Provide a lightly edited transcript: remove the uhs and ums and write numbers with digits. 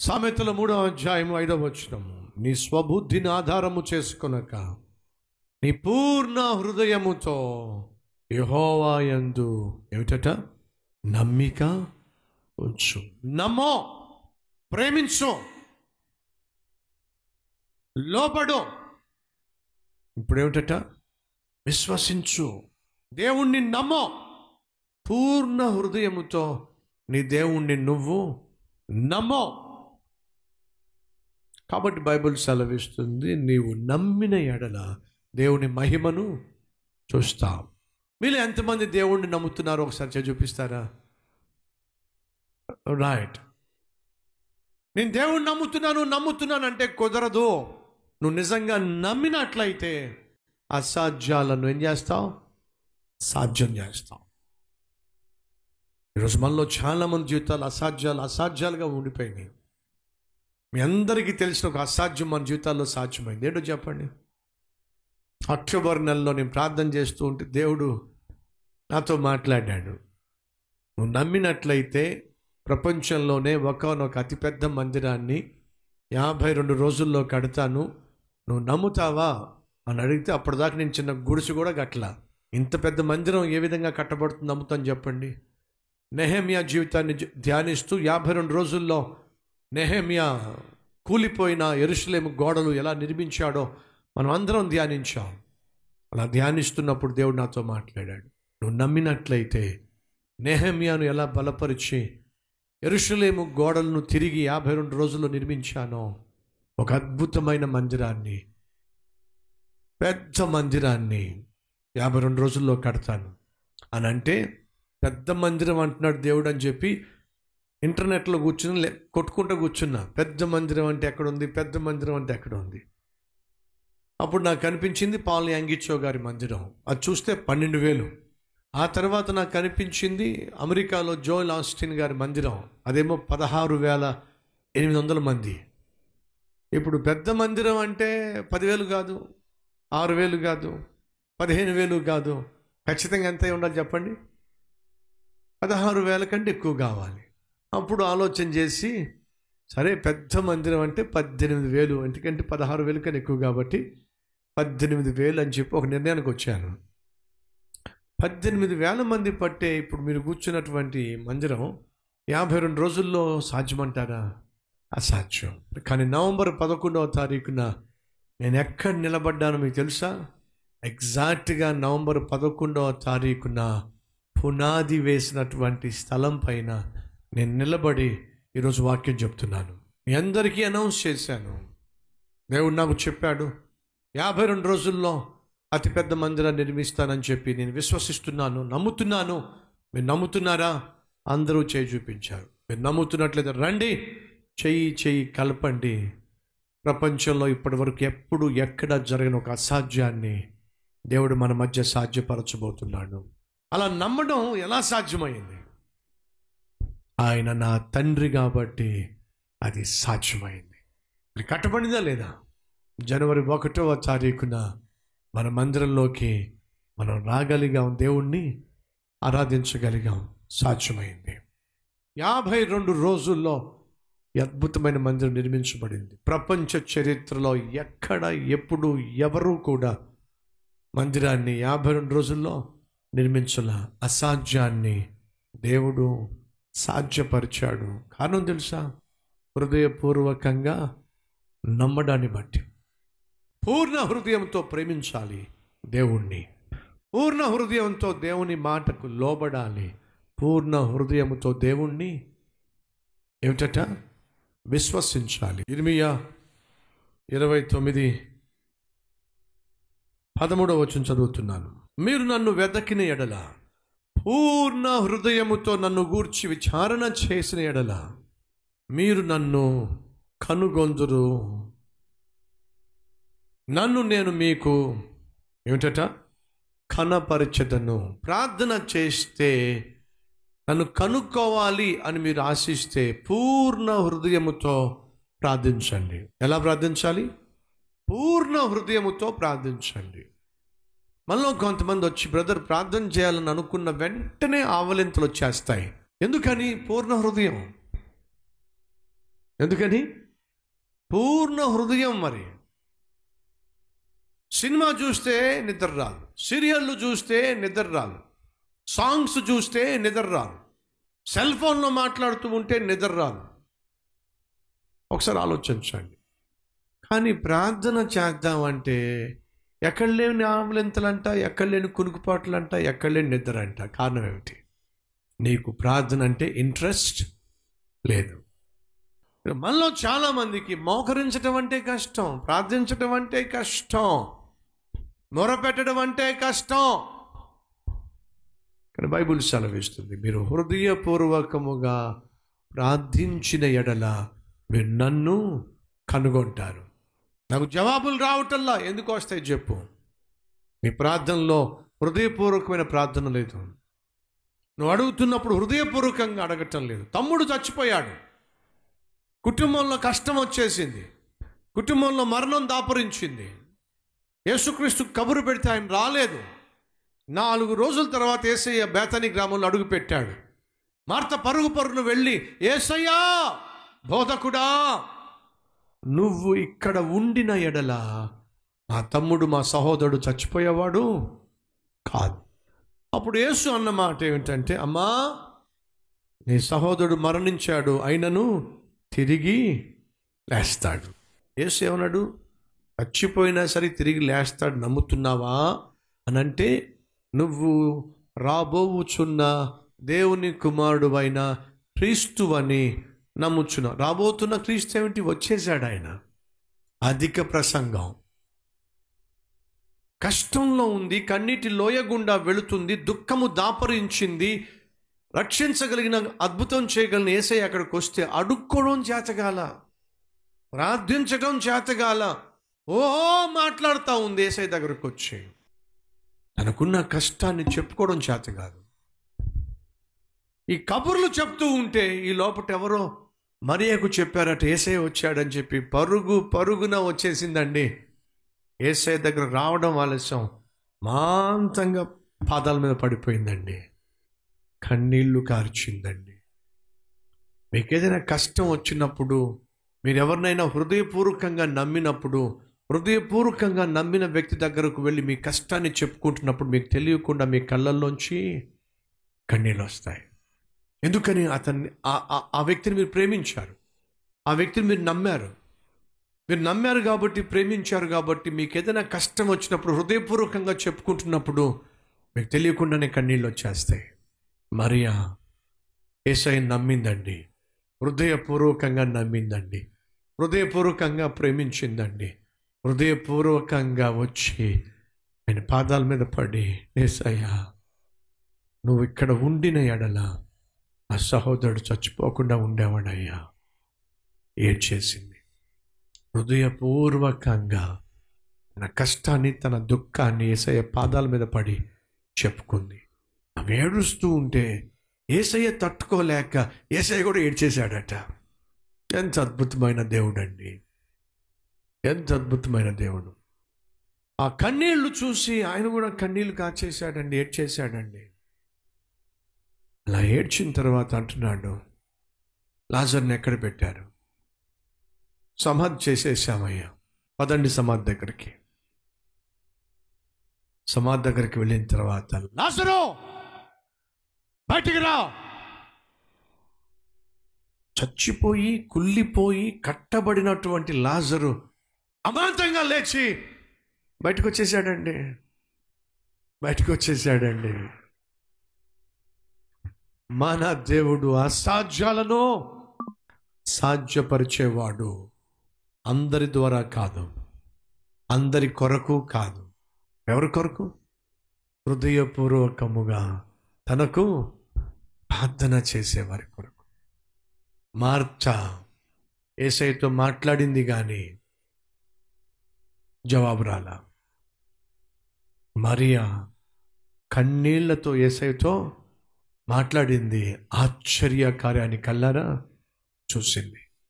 సామెతల 3:5 నీ స్వబుద్ధిని ఆధారము చేసుకొనక నీ పూర్ణ హృదయముతో యెహోవా యందు ఏమిటట నమ్మిక ఉంచు. నమ్మో, ప్రేమించు, లోబడు. ఇప్పుడు ఏమిటట విశ్వసించు, దేవుణ్ణి నమ్మో. పూర్ణ హృదయముతో నీ దేవుణ్ణి నువ్వు నమ్మో. కాబట్టి బైబిల్ సెలవిస్తుంది, నీవు నమ్మిన ఎడల దేవుని మహిమను చూస్తావు. మీరు ఎంతమంది దేవుణ్ణి నమ్ముతున్నారో ఒకసారి చూపిస్తారా? రైట్. నేను దేవుణ్ణి నమ్ముతున్నాను అంటే కుదరదు. నువ్వు నిజంగా నమ్మినట్లయితే అసాధ్యాలను ఏం చేస్తావు? సాధ్యం చేస్తావు. ఈరోజు మనలో చాలామంది జీవితాలు అసాధ్యాలుగా ఉండిపోయినాయి. మీ అందరికీ తెలిసిన ఒక అసాధ్యం మన జీవితాల్లో సాధ్యమైంది. ఏంటో చెప్పండి. అక్టోబర్ నెలలో నేను ప్రార్థన చేస్తూ ఉంటే దేవుడు నాతో మాట్లాడాడు. నువ్వు నమ్మినట్లయితే ప్రపంచంలోనే ఒకనొక అతిపెద్ద మందిరాన్ని 52 రోజుల్లో కడతాను, నువ్వు నమ్ముతావా అని అడిగితే అప్పటిదాకా నేను చిన్న గుడిసు కూడా కట్టలా. ఇంత పెద్ద మందిరం ఏ విధంగా కట్టబడుతుంది నమ్ముతాను చెప్పండి. నెహెమ్యా జీవితాన్ని ధ్యానిస్తూ 52 రోజుల్లో నెహెమ్యా కూలిపోయిన యెరూషలేము గోడలు ఎలా నిర్మించాడో మనం అందరం ధ్యానించాం. అలా ధ్యానిస్తున్నప్పుడు దేవుడు నాతో మాట్లాడాడు. నువ్వు నమ్మినట్లయితే నెహెమ్యాను ఎలా బలపరిచి యెరూషలేము గోడలను తిరిగి 52 రోజుల్లో నిర్మించానో ఒక అద్భుతమైన మందిరాన్ని, పెద్ద మందిరాన్ని 52 రోజుల్లో కడతాను అని అంటే, పెద్ద మందిరం అంటున్నాడు దేవుడు అని చెప్పి ఇంటర్నెట్లో కూర్చుని కొట్టుకుంటూ కూర్చున్నా. పెద్ద మందిరం అంటే ఎక్కడుంది, పెద్ద మందిరం అంటే ఎక్కడ ఉంది. అప్పుడు నాకు కనిపించింది పాల్ యాంగిచో గారి మందిరం. అది చూస్తే 12,000. ఆ తర్వాత నాకు కనిపించింది అమెరికాలో జోయల్ ఆస్టిన్ గారి మందిరం. అదేమో 16,800 మంది. ఇప్పుడు పెద్ద మందిరం అంటే 10,000 కాదు, 6,000 కాదు, 15,000 కాదు, ఖచ్చితంగా ఎంత ఉండాలి చెప్పండి? 16,000 కంటే ఎక్కువ కావాలి. అప్పుడు ఆలోచన చేసి, సరే పెద్ద మందిరం అంటే 18,000, ఎందుకంటే 16,000 కన్నా ఎక్కువ కాబట్టి 18,000 అని చెప్పి ఒక నిర్ణయానికి వచ్చాను. 18,000 మంది పట్టే ఇప్పుడు మీరు కూర్చున్నటువంటి మందిరం 52 రోజుల్లో సాధ్యమంటారా? అసాధ్యం. కానీ నవంబర్ 11వ తారీఖున నేను ఎక్కడ నిలబడ్డానో మీకు తెలుసా? ఎగ్జాక్ట్గా నవంబర్ 11వ తారీఖున పునాది వేసినటువంటి స్థలం పైన నేను నిలబడి ఈరోజు వాక్యం చెప్తున్నాను. మీ అందరికీ అనౌన్స్ చేశాను. దేవుడు నాకు చెప్పాడు 52 రోజుల్లో అతిపెద్ద మందిరాన్ని నిర్మిస్తానని చెప్పి. నేను విశ్వసిస్తున్నాను, నమ్ముతున్నాను. మీరు నమ్ముతున్నారా? అందరూ చేయి చూపించారు. మీరు నమ్ముతున్నట్లయితే రండి, చెయ్యి కలపండి. ప్రపంచంలో ఇప్పటి వరకు ఎప్పుడు ఎక్కడ జరిగిన ఒక అసాధ్యాన్ని దేవుడు మన మధ్య సాధ్యపరచబోతున్నాడు. అలా నమ్మడం ఎలా సాధ్యమైంది? ఆయన నా తండ్రి కాబట్టి అది సాధ్యమైంది. ఇది కట్టబడిందా లేదా? జనవరి 1వ తారీఖున మన మందిరంలోకి మనం రాగలిగాం, దేవుణ్ణి ఆరాధించగలిగాం. సాధ్యమైంది. 52 రోజుల్లో అద్భుతమైన మందిరం నిర్మించబడింది. ప్రపంచ చరిత్రలో ఎక్కడ ఎప్పుడు ఎవరు కూడా మందిరాన్ని 52 రోజుల్లో నిర్మించాల. అసాధ్యాన్ని దేవుడు సాధ్యపరిచాడు. కారణం తెలుసా? హృదయపూర్వకంగా నమ్మడాన్ని బట్టి. పూర్ణ హృదయంతో ప్రేమించాలి దేవుణ్ణి. పూర్ణ హృదయంతో దేవుని మాటకు లోబడాలి. పూర్ణ హృదయంతో దేవుణ్ణి ఏమిటట విశ్వసించాలి. ఇర్మియా 29:13 వచనం చదువుతున్నాను. మీరు నన్ను వెదకిన ఎడల, పూర్ణ హృదయముతో నన్ను గూర్చి విచారణ చేసిన ఎడల మీరు నన్ను కనుగొందురు. నన్ను నేను మీకు ఏమిటట కనపరచెదను. ప్రార్థన చేస్తే, నన్ను కనుక్కోవాలి అని మీరు ఆశిస్తే పూర్ణ హృదయముతో ప్రార్థించండి. ఎలా ప్రార్థించాలి? పూర్ణ హృదయముతో ప్రార్థించండి. మనలో కొంతమంది వచ్చి బ్రదర్ ప్రార్థన చేయాలని అనుకున్న వెంటనే ఆవలింతలు వచ్చేస్తాయి. ఎందుకని? పూర్ణ హృదయం. ఎందుకని? పూర్ణ హృదయం. మరి సినిమా చూస్తే నిద్ర రాదు, సీరియళ్ళు చూస్తే నిద్ర రాదు, సాంగ్స్ చూస్తే నిద్ర రాదు, సెల్ ఫోన్లో మాట్లాడుతూ ఉంటే నిద్ర రాదు. ఒకసారి ఆలోచించండి. కానీ ప్రార్థన చేద్దామంటే ఎక్కడ లేని ఆవులింతలంట, ఎక్కడ లేని కునుకుపాట్లంట, ఎక్కడ లేని నిద్ర అంట. కారణం ఏమిటి? నీకు ప్రార్థన అంటే ఇంట్రెస్ట్ లేదు. మనలో చాలామందికి మోకరించడం అంటే కష్టం, ప్రార్థించడం అంటే కష్టం, మొరపెట్టడం అంటే కష్టం. కానీ బైబిల్ సెలవిస్తుంది, మీరు హృదయపూర్వకముగా ప్రార్థించిన ఎడల మీరు నన్ను కనుగొంటారు. నాకు జవాబులు రావటల్లా. ఎందుకు వస్తాయి చెప్పు? మీ ప్రార్థనలో హృదయపూర్వకమైన ప్రార్థన లేదు. నువ్వు అడుగుతున్నప్పుడు హృదయపూర్వకంగా అడగటం లేదు. తమ్ముడు చచ్చిపోయాడు, కుటుంబంలో కష్టం వచ్చేసింది, కుటుంబంలో మరణం దాపురించింది, యేసుక్రీస్తు కబురు పెడితే ఆయన రాలేదు. 4 రోజుల తర్వాత యేసయ్య బేతనీ గ్రామంలో అడుగు పెట్టాడు. మార్త పరుగును వెళ్ళి, యేసయ్యా బోధకుడా, నువ్వు ఇక్కడ ఉండిన ఎడల మా తమ్ముడు, మా సహోదరుడు చచ్చిపోయేవాడు కాదు. అప్పుడు యేసు అన్న మాట ఏమిటంటే, అమ్మా నీ సహోదరుడు మరణించాడు, అయినను తిరిగి లేస్తాడు. యేసు ఏమన్నాడు? చచ్చిపోయినా సరే తిరిగి లేస్తాడు, నమ్ముతున్నావా అని అంటే, నువ్వు రాబోవుచున్న దేవుని కుమారుడు అయిన క్రీస్తు అని నమ్ముచున్నావు. రాబోతున్న క్రీస్తు ఏమిటి? వచ్చేసాడు ఆయన. అధిక ప్రసంగం. కష్టంలో ఉంది, కన్నీటి లోయ గుండా వెళుతుంది, దుఃఖము దాపరించింది, రక్షించగలిగిన అద్భుతం చేయగలిగిన యేసయ్య అక్కడికి వస్తే అడుక్కోవడం చేతగాల, ప్రార్థించడం చేతగాల, ఓహో మాట్లాడుతూ ఉంది. యేసయ్య దగ్గరకు వచ్చి తనకున్న కష్టాన్ని చెప్పుకోవడం చేత కాదు. ఈ కబుర్లు చెప్తూ ఉంటే ఈ లోపట ఎవరో మరియకు చెప్పారట యేసయ్య వచ్చాడని చెప్పి పరుగున వచ్చేసిందండి. యేసయ్య దగ్గర రావడం ఆలస్యం, మాంతంగా పాదాల మీద పడిపోయిందండి, కన్నీళ్లు కార్చిందండి. మీకు ఏదైనా కష్టం వచ్చినప్పుడు, మీరు ఎవరినైనా హృదయపూర్వకంగా నమ్మినప్పుడు, హృదయపూర్వకంగా నమ్మిన వ్యక్తి దగ్గరకు వెళ్ళి మీ కష్టాన్ని చెప్పుకుంటున్నప్పుడు మీకు తెలియకుండా మీ కళ్ళల్లోంచి కన్నీళ్ళు వస్తాయి. ఎందుకని? ఆ వ్యక్తిని మీరు ప్రేమించారు, ఆ వ్యక్తిని మీరు నమ్మారు కాబట్టి, ప్రేమించారు కాబట్టి, మీకు ఏదైనా కష్టం వచ్చినప్పుడు హృదయపూర్వకంగా చెప్పుకుంటున్నప్పుడు మీకు తెలియకుండానే కన్నీళ్ళు వచ్చేస్తాయి. మరియా యేసయ్యను నమ్మిందండి, హృదయపూర్వకంగా నమ్మిందండి, హృదయపూర్వకంగా ప్రేమించిందండి, హృదయపూర్వకంగా వచ్చి ఆయన పాదాల మీద పడి, యేసయ్యా నువ్వు ఇక్కడ ఉండిన ఎడల ఆ సహోదరుడు చచ్చిపోకుండా ఉండేవాడయ్యా. ఏడ్చేసింది. హృదయపూర్వకంగా తన కష్టాన్ని, తన దుఃఖాన్ని యేసయ్య పాదాల మీద పడి చెప్పుకుంది. ఆమె ఏడుస్తూ ఉంటే యేసయ్య తట్టుకోలేక యేసయ్య కూడా ఏడ్చేశాడట. ఎంత అద్భుతమైన దేవుడండి, ఎంత అద్భుతమైన దేవుడు. ఆ కన్నీళ్లు చూసి ఆయన కూడా కన్నీళ్లు కాచేశాడండి, ఏడ్చేశాడండి. అలా ఏడ్చిన తర్వాత అంటున్నాడు, లాజర్ని ఎక్కడ పెట్టారు? సమాధి చేసేసామయ్యా, పదండి సమాధి దగ్గరికి. సమాధి దగ్గరికి వెళ్ళిన తర్వాత, లాజరు బయటికి రా. చచ్చిపోయి కుళ్ళిపోయి కట్టబడినటువంటి లాజరు అమాంతంగా లేచి బయటకు వచ్చేసాడండి. మన దేవుడు అసాధ్యాలను సాధ్యపరిచేవాడు. అందరి ద్వారా కాదు, అందరి కొరకు కాదు. ఎవరి కొరకు? హృదయపూర్వకముగా తనకు ప్రార్థన చేసేవారి కొరకు. మార్త యేసయ్యతో మాట్లాడింది కానీ జవాబు రాలా. మరియా కన్నీళ్లతో యేసయ్యతో మాట్లాడింది, ఆశ్చర్య కార్యాన్ని కళ్ళారా చూసింది.